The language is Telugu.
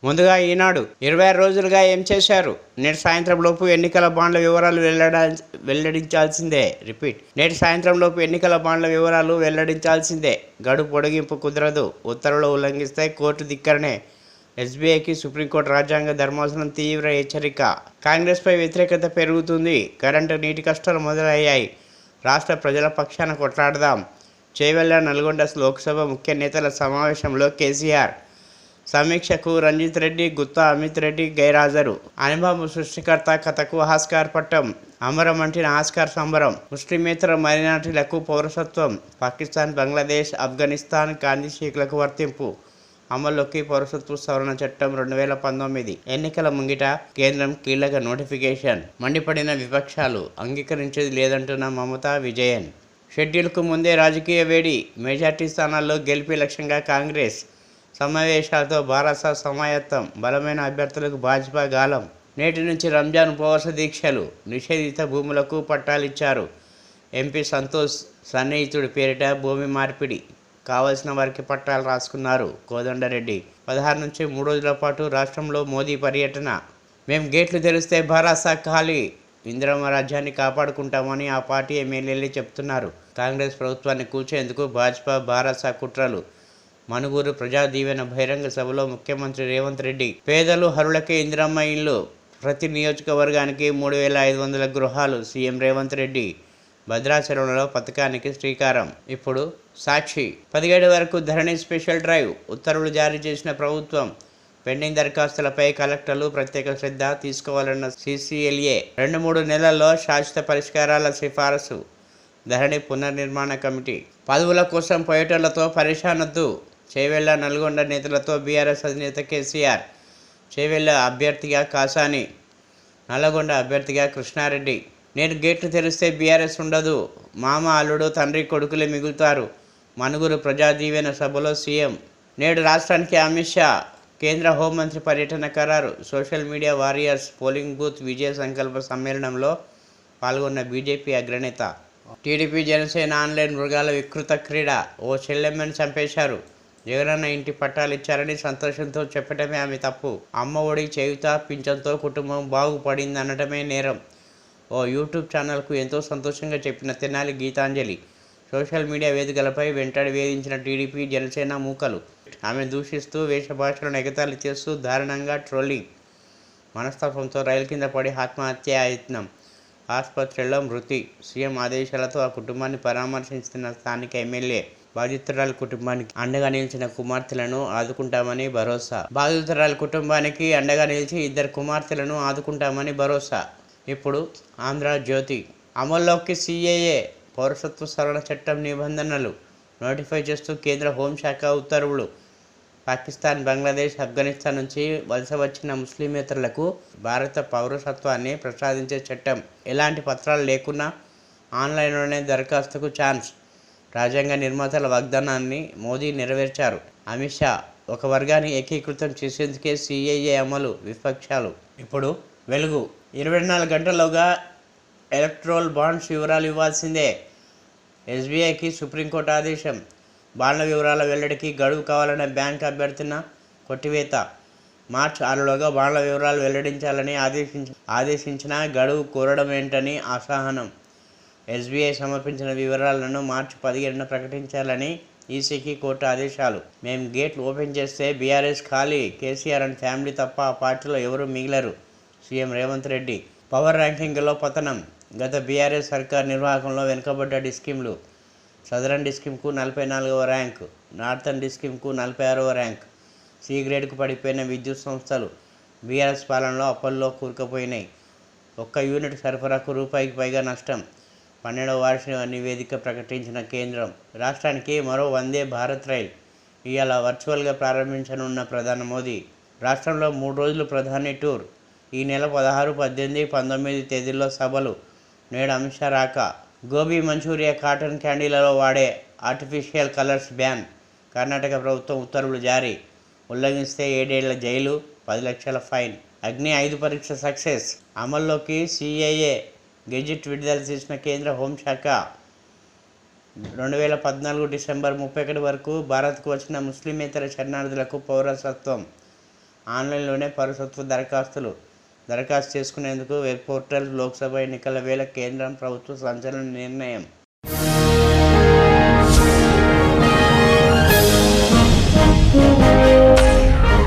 ముందుగా ఈనాడు 26 రోజులుగా ఏం చేశారు? నేటి సాయంత్రం లోపు ఎన్నికల బాండ్ల వివరాలు వెల్లడించాల్సిందే. నేటి సాయంత్రం లోపు ఎన్నికల బాండ్ల వివరాలు వెల్లడించాల్సిందే. గడువు పొడిగింపు కుదరదు. ఉత్తర్వులు ఉల్లంఘిస్తే కోర్టు ధిక్కరణే. ఎస్బీఐకి సుప్రీంకోర్టు రాజ్యాంగ ధర్మాసనం తీవ్ర హెచ్చరిక. కాంగ్రెస్పై వ్యతిరేకత పెరుగుతుంది. కరెంటు, నీటి కష్టాలు మొదలయ్యాయి. రాష్ట్ర ప్రజల పక్షాన కొట్లాడదాం. చేవెళ్ల నల్గొండ లోక్సభ ముఖ్య నేతల సమావేశంలో కేసీఆర్. సమీక్షకు రంజిత్ రెడ్డి, గుత్తా అమిత్ రెడ్డి గైర్హాజరు. అనుభవం సృష్టికర్త కథకు ఆస్కార్ పట్టం. అమరమంటిన ఆస్కార్ సంబరం. ముస్లిమేతర మైనారిటీలకు పౌరసత్వం. పాకిస్తాన్, బంగ్లాదేశ్, ఆఫ్ఘనిస్తాన్, గాంధీ షేక్లకు వర్తింపు. అమల్లోకి పౌరసత్వ సవరణ చట్టం 2019. ఎన్నికల ముంగిట కేంద్రం కీలక నోటిఫికేషన్. మండిపడిన విపక్షాలు. అంగీకరించేది లేదంటున్న మమతా విజయన్. షెడ్యూల్కు ముందే రాజకీయ వేడి. మెజార్టీ స్థానాల్లో గెలిపే లక్ష్యంగా కాంగ్రెస్. సమావేశాలతో భారత సమాయత్తం. బలమైన అభ్యర్థులకు భాజపా గాలం. నేటి నుంచి రంజాన్ ఉపవాస దీక్షలు. నిషేధిత భూములకు పట్టాలిచ్చారు. ఎంపీ సంతోష్ సన్నిహితుడి పేరిట భూమి మార్పిడి. కావలసిన వారికి పట్టాలు రాసుకున్నారు కోదండరెడ్డి. 16 నుంచి 3 రోజుల పాటు రాష్ట్రంలో మోదీ పర్యటన. మేం గేట్లు తెరిస్తే భరాసా ఖాళీ. ఇందిరమ్మ రాజ్యాన్ని కాపాడుకుంటామని ఆ పార్టీ ఎమ్మెల్యేలు చెప్తున్నారు. కాంగ్రెస్ ప్రభుత్వాన్ని కూల్చేందుకు భాజపా భరాసా కుట్రలు. మనుగూరు ప్రజా దీవెన బహిరంగ సభలో ముఖ్యమంత్రి రేవంత్ రెడ్డి. పేదలు హరులకే ఇందిరమ్మ ఇళ్లు. ప్రతి నియోజకవర్గానికి 3500 గృహాలు. సీఎం రేవంత్ రెడ్డి. భద్రాచలంలో పథకానికి శ్రీకారం. ఇప్పుడు సాక్షి. 17 వరకు ధరణి స్పెషల్ డ్రైవ్. ఉత్తర్వులు జారీ చేసిన ప్రభుత్వం. పెండింగ్ దరఖాస్తులపై కలెక్టర్లు ప్రత్యేక శ్రద్ధ తీసుకోవాలన్న సీసీఎల్ఏ. 2-3 నెలల్లో శాశ్వత పరిష్కారాల సిఫారసు. ధరణి పునర్నిర్మాణ కమిటీ. పదవుల కోసం పోయేటోళ్లతో పరేషానొద్దు. చేవెళ్ల నల్గొండ నేతలతో బీఆర్ఎస్ అధినేత కేసీఆర్. చేవెళ్ల అభ్యర్థిగా కాసాని, నల్లగొండ అభ్యర్థిగా కృష్ణారెడ్డి. నేడు గేట్లు తెరిస్తే బీఆర్ఎస్ ఉండదు. మామ, అల్లుడు, తండ్రి, కొడుకులే మిగులుతారు. మనుగురు ప్రజా దీవెన సభలో సీఎం. నేడు రాష్ట్రానికి అమిత్ షా. కేంద్ర హోంమంత్రి పర్యటన ఖరారు. Social media warriors polling booth విజయ సంకల్ప సమ్మేళనంలో పాల్గొన్న బీజేపీ అగ్రనేత. టీడీపీ జనసేన ఆన్లైన్ మృగాల వికృత క్రీడ. ఓ చెల్లెమ్మని చంపేశారు. జగనన్న ఇంటి పట్టాలు ఇచ్చారని సంతోషంతో చెప్పటమే ఆమె తప్పు. అమ్మ ఒడి, చేయుత, పింఛన్తో కుటుంబం బాగుపడిందనటమే నేరం. ఓ యూట్యూబ్ ఛానల్కు ఎంతో సంతోషంగా చెప్పిన తెనాలి గీతాంజలి. సోషల్ మీడియా వేదికలపై వెంటాడి వేధించిన టీడీపీ జనసేన మూకలు. ఆమె దూషిస్తూ వేషభాషలను ఎగతాళి చేస్తూ దారుణంగా ట్రోలింగ్. మనస్తాపంతో రైలు కింద పడి ఆత్మహత్యా యత్నం. ఆసుపత్రిలో మృతి. సీఎం ఆదేశాలతో ఆ కుటుంబాన్ని పరామర్శించిన స్థానిక ఎమ్మెల్యే. బాధితురాల కుటుంబానికి అండగా నిలిచిన కుమార్తెలను ఆదుకుంటామని భరోసా. బాధితురాల కుటుంబానికి అండగా నిలిచి 2 కుమార్తెలను ఆదుకుంటామని భరోసా. ఇప్పుడు ఆంధ్రజ్యోతి. అమల్లోకి సీఏఏ పౌరసత్వ సవరణ చట్టం నిబంధనలు నోటిఫై చేస్తూ కేంద్ర హోంశాఖ ఉత్తర్వులు. పాకిస్తాన్, బంగ్లాదేశ్, ఆఫ్ఘనిస్తాన్ నుంచి వలస వచ్చిన ముస్లిమేతరులకు భారత పౌరసత్వాన్ని ప్రసాదించే చట్టం. ఎలాంటి పత్రాలు లేకున్నా ఆన్లైన్లోనే దరఖాస్తుకు ఛాన్స్. రాజ్యాంగ నిర్మాతల వాగ్దానాన్ని మోదీ నెరవేర్చారు. అమిత్ షా. ఒక వర్గాన్ని ఏకీకృతం చేసేందుకే సీఏఏ అమలు. విపక్షాలు. ఇప్పుడు వెలుగు. 24 గంటల్లోగా ఎలక్ట్రోల్ బాండ్స్ వివరాలు ఇవ్వాల్సిందే. ఎస్బీఐకి సుప్రీంకోర్టు ఆదేశం. బాండ్ల వివరాల వెల్లడికి గడువు కావాలన్న బ్యాంక్ అభ్యర్థన కొట్టివేత. మార్చి 6లోగా బాండ్ల వివరాలు వెల్లడించాలని ఆదేశించిన గడువు కోరడం ఏంటని అసహనం. ఎస్బీఐ సమర్పించిన వివరాలను మార్చి 17న ప్రకటించాలని ఈసీకి కోర్టు ఆదేశాలు. మేం గేట్లు ఓపెన్ చేస్తే బీఆర్ఎస్ ఖాళీ. కేసీఆర్ అండ్ ఫ్యామిలీ తప్ప ఆ పార్టీలో ఎవరూ మిగిలరు. సీఎం రేవంత్ రెడ్డి. పవర్ ర్యాంకింగ్లో పతనం. గత బీఆర్ఎస్ సర్కార్ నిర్వాహకంలో వెనుకబడ్డ డిస్కిమ్లు. సదరన్ డిస్కిమ్కు 44వ ర్యాంకు. నార్థన్ డిస్కిమ్కు 46వ ర్యాంక్. సి గ్రేడ్కు పడిపోయిన విద్యుత్ సంస్థలు. బీఆర్ఎస్ పాలనలో అప్పుల్లో కూరుకుపోయినాయి. 1 యూనిట్ సరఫరాకు రూపాయికి పైగా నష్టం. 12వ వార్షిక నివేదిక ప్రకటించిన కేంద్రం. రాష్ట్రానికి మరో వందే భారత్ రైల్ ఇవాళ వర్చువల్గా ప్రారంభించనున్న ప్రధాని మోదీ. రాష్ట్రంలో 3 రోజులు ప్రధాని టూర్. ఈ నెల 16, 18, 19 తేదీల్లో సభలు. నేడు అమిత్ షా రాక. గోబీ మంచూరియా, కాటన్ క్యాండీలలో వాడే ఆర్టిఫిషియల్ కలర్స్ బ్యాన్. కర్ణాటక ప్రభుత్వం ఉత్తర్వులు జారీ. ఉల్లంఘిస్తే 7 ఏళ్ల జైలు, 10 లక్షల ఫైన్. అగ్ని 5 పరీక్ష సక్సెస్. అమల్లోకి సీఏఏ గెజిట్ విడుదల చేసిన కేంద్ర హోంశాఖ. 2014 డిసెంబర్ 31 వరకు భారత్కు వచ్చిన ముస్లిమేతర శరణార్థులకు పౌరసత్వం. ఆన్లైన్లోనే పౌరసత్వ దరఖాస్తు చేసుకునేందుకు వెబ్ పోర్టల్. లోక్సభ ఎన్నికల వేళ కేంద్రం ప్రభుత్వ సంచలన నిర్ణయం.